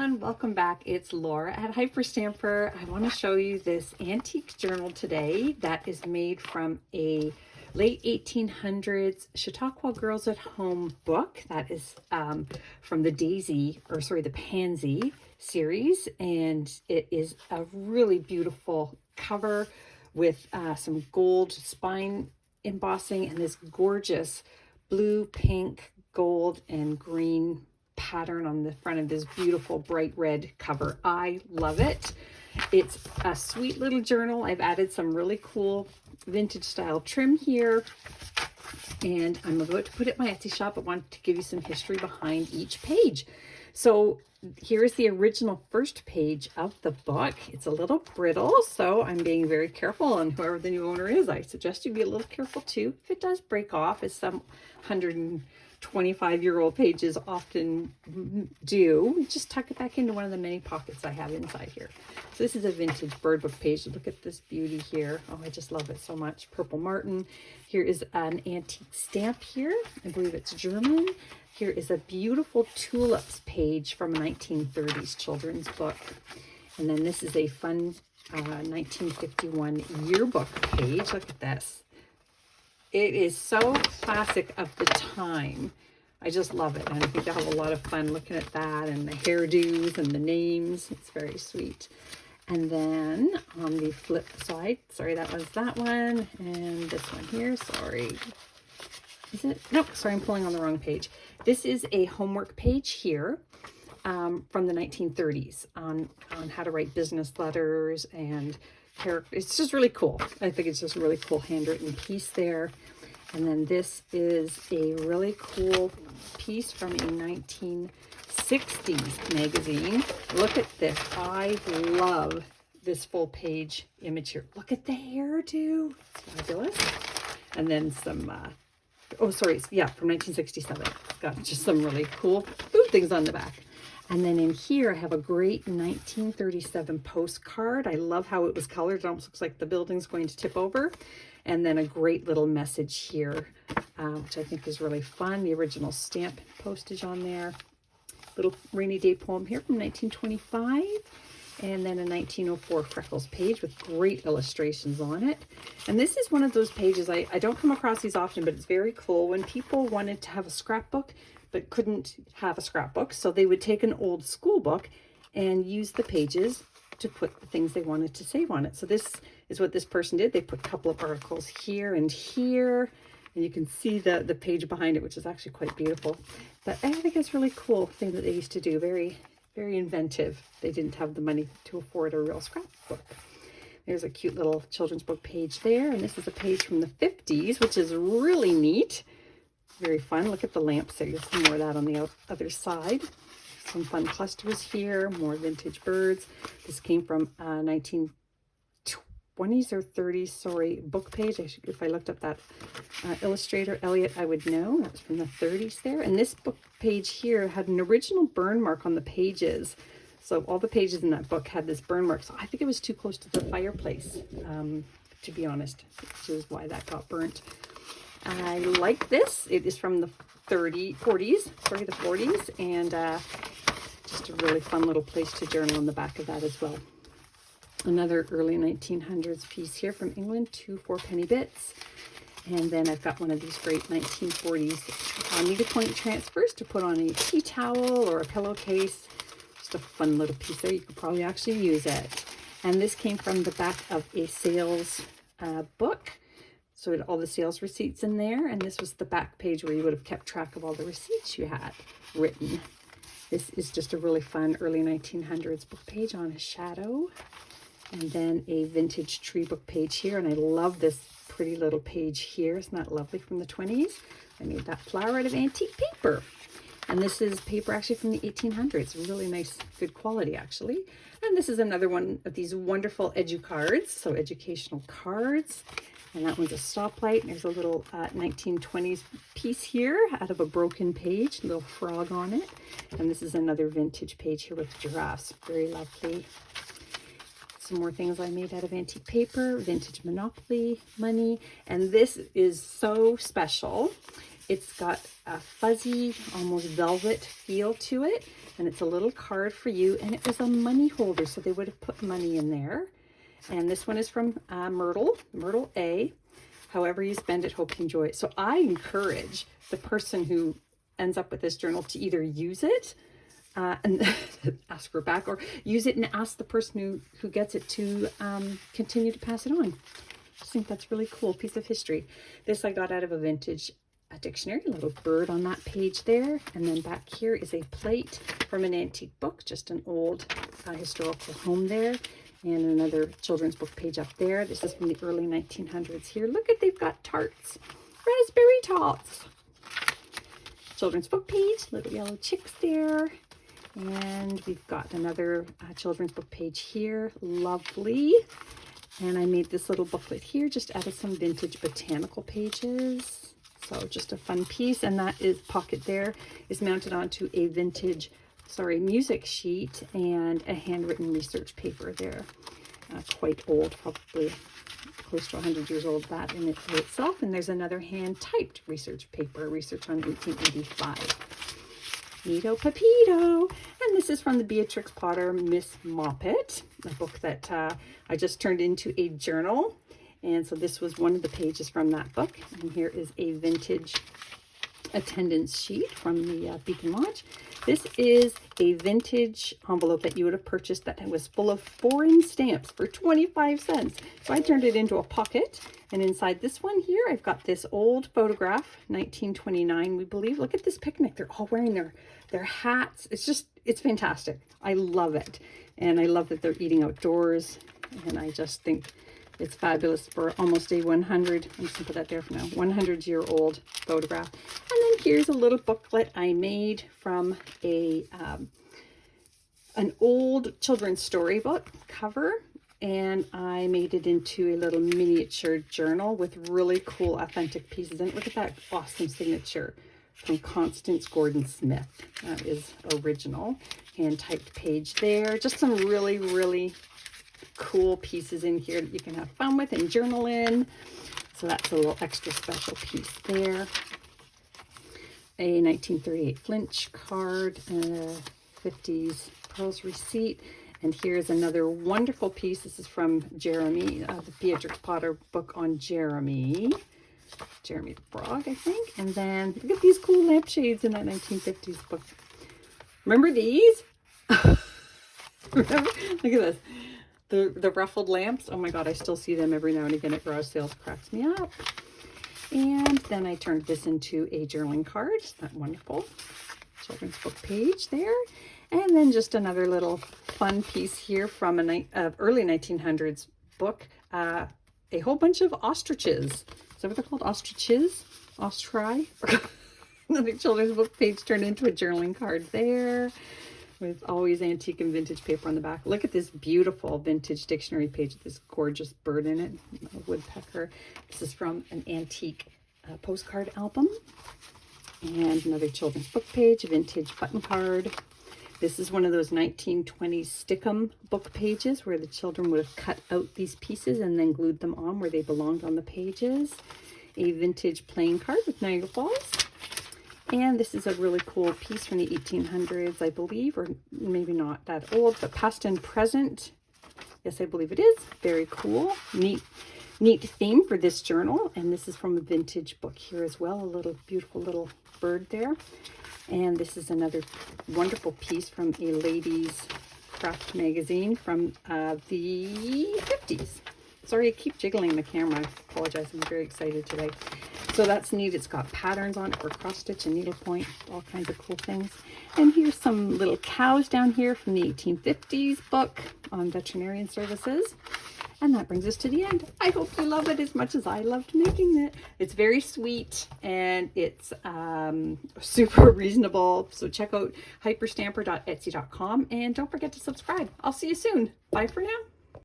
everyone, welcome back. It's Laura at Hyperstamper. I want to show you this antique journal today that is made from a late 1800s Chautauqua Girls at Home book that is from the the Pansy series, and it is a really beautiful cover with some gold spine embossing and this gorgeous blue, pink, gold, and green pattern on the front of this beautiful bright red cover. I love it. It's a sweet little journal. I've added some really cool vintage style trim here, and I'm about to put it in my Etsy shop. I wanted to give you some history behind each page. So here's the original first page of the book. It's a little brittle, so I'm being very careful, and whoever the new owner is, I suggest you be a little careful too. If it does break off, as some 125-year-old pages often do, just tuck it back into one of the many pockets I have inside here. So this is a vintage bird book page. Look at this beauty here. Oh, I just love it so much. Purple Martin. Here is an antique stamp here. I believe it's German. Here is a beautiful tulips page from a 1930s children's book. And then this is a fun 1951 yearbook page. Look at this. It is so classic of the time. I just love it. And I think they'll have a lot of fun looking at that and the hairdos and the names. It's very sweet. And then on the flip side, sorry, that was that one. And this one here, sorry. Is it? Nope, sorry, I'm pulling on the wrong page. This is a homework page here from the 1930s on how to write business letters and character. It's just really cool. I think it's just a really cool handwritten piece there. And then this is a really cool piece from a 1960s magazine. Look at this. I love this full page image here. Look at the hairdo. It's fabulous. And then some oh, sorry, yeah, from 1967. It's got just some really cool food things on the back. And then in here, I have a great 1937 postcard. I love how it was colored. It almost looks like the building's going to tip over. And then a great little message here, which I think is really fun. The original stamp and postage on there. Little rainy day poem here from 1925. And then a 1904 Freckles page with great illustrations on it. And this is one of those pages, I don't come across these often, but it's very cool. When people wanted to have a scrapbook, but couldn't have a scrapbook, so they would take an old school book and use the pages to put the things they wanted to save on it. So this is what this person did. They put a couple of articles here and here, and you can see the page behind it, which is actually quite beautiful. But I think it's a really cool thing that they used to do. Very, very inventive. They didn't have the money to afford a real scrapbook. There's a cute little children's book page there, and this is a page from the 50s, which is really neat. Very fun. Look at the lamps there. You'll see more of that on the other side. Some fun clusters here, more vintage birds. This came from 1920s or 30s, sorry, book page. If I looked up that illustrator, Elliot, I would know. That was from the 30s there. And this book page here had an original burn mark on the pages. So all the pages in that book had this burn mark. So I think it was too close to the fireplace, to be honest, which is why that got burnt. I like this. It is from the 40s, and just a really fun little place to journal on the back of that as well. Another early 1900s piece here from England, 2 4-penny bits. And then I've got one of these great 1940s needlepoint transfers to put on a tea towel or a pillowcase. Just a fun little piece there. You could probably actually use it. And this came from the back of a sales book. So it had all the sales receipts in there, and this was the back page where you would have kept track of all the receipts you had written. This is just a really fun early 1900s book page on a shadow. And then a vintage tree book page here, and I love this pretty little page here. Isn't that lovely, from the 20s? I made that flower out of antique paper. And this is paper actually from the 1800s. Really nice, good quality actually. And this is another one of these wonderful edu-cards, so educational cards. And that one's a stoplight. There's a little 1920s piece here out of a broken page, a little frog on it. And this is another vintage page here with giraffes. Very lovely. Some more things I made out of antique paper, vintage Monopoly money. And this is so special. It's got a fuzzy, almost velvet feel to it, and it's a little card for you, and it was a money holder, so they would have put money in there. And this one is from Myrtle A. However you spend it, hope you enjoy it. So I encourage the person who ends up with this journal to either use it and ask for it back, or use it and ask the person who gets it to continue to pass it on. I just think that's really cool piece of history. This I got out of a vintage dictionary, a little bird on that page there. And then back here is a plate from an antique book, just an old historical home there. And another children's book page up there. This is from the early 1900s here. Look at, they've got tarts, raspberry tarts. Children's book page, little yellow chicks there. And we've got another children's book page here. Lovely. And I made this little booklet here just out of some vintage botanical pages. So just a fun piece. And that is pocket there is mounted onto a vintage music sheet and a handwritten research paper there. Quite old, probably close to 100 years old, that in itself. And there's another hand typed research paper, research on 1885. Neato Pepito. And this is from the Beatrix Potter Miss Moppet, a book that I just turned into a journal. And so this was one of the pages from that book. And here is a vintage attendance sheet from the Beacon Lodge. This is a vintage envelope that you would have purchased that was full of foreign stamps for 25 cents. So I turned it into a pocket, and inside this one here, I've got this old photograph, 1929, we believe. Look at this picnic. They're all wearing their hats. It's fantastic. I love it. And I love that they're eating outdoors. And I just think it's fabulous for almost a 100, I'm just gonna put that there for now, 100-year-old photograph. And then here's a little booklet I made from an old children's storybook cover, and I made it into a little miniature journal with really cool authentic pieces in it. Look at that awesome signature from Constance Gordon Smith. That is original, hand-typed page there. Just some really, really cool pieces in here that you can have fun with and journal in. So that's a little extra special piece there. A 1938 flinch card, 50s pearls receipt. And here's another wonderful piece. This is from Jeremy, the Beatrix Potter book on Jeremy the Frog, I think. And then look at these cool lampshades in that 1950s book. Remember these? Remember? Look at this. The ruffled lamps. Oh my God, I still see them every now and again at garage sales. Cracks me up. And then I turned this into a journaling card. Isn't that wonderful? Children's book page there. And then just another little fun piece here from an early 1900s book. A whole bunch of ostriches. Is that what they're called? Ostriches? Ostri? Another children's book page turned into a journaling card there, with always antique and vintage paper on the back. Look at this beautiful vintage dictionary page with this gorgeous bird in it, a woodpecker. This is from an antique postcard album. And another children's book page, a vintage button card. This is one of those 1920s Stickum book pages where the children would have cut out these pieces and then glued them on where they belonged on the pages. A vintage playing card with Niagara Falls. And this is a really cool piece from the 1800s, I believe, or maybe not that old, but past and present. Yes, I believe it is. Very cool. Neat theme for this journal. And this is from a vintage book here as well. A little beautiful little bird there. And this is another wonderful piece from a ladies' craft magazine from the 50s. Sorry, I keep jiggling the camera. I apologize. I'm very excited today. So that's neat. It's got patterns on it for cross stitch and needlepoint, all kinds of cool things. And here's some little cows down here from the 1850s book on veterinarian services. And that brings us to the end. I hope you love it as much as I loved making it. It's very sweet and it's super reasonable. So check out hyperstamper.etsy.com and don't forget to subscribe. I'll see you soon. Bye for now.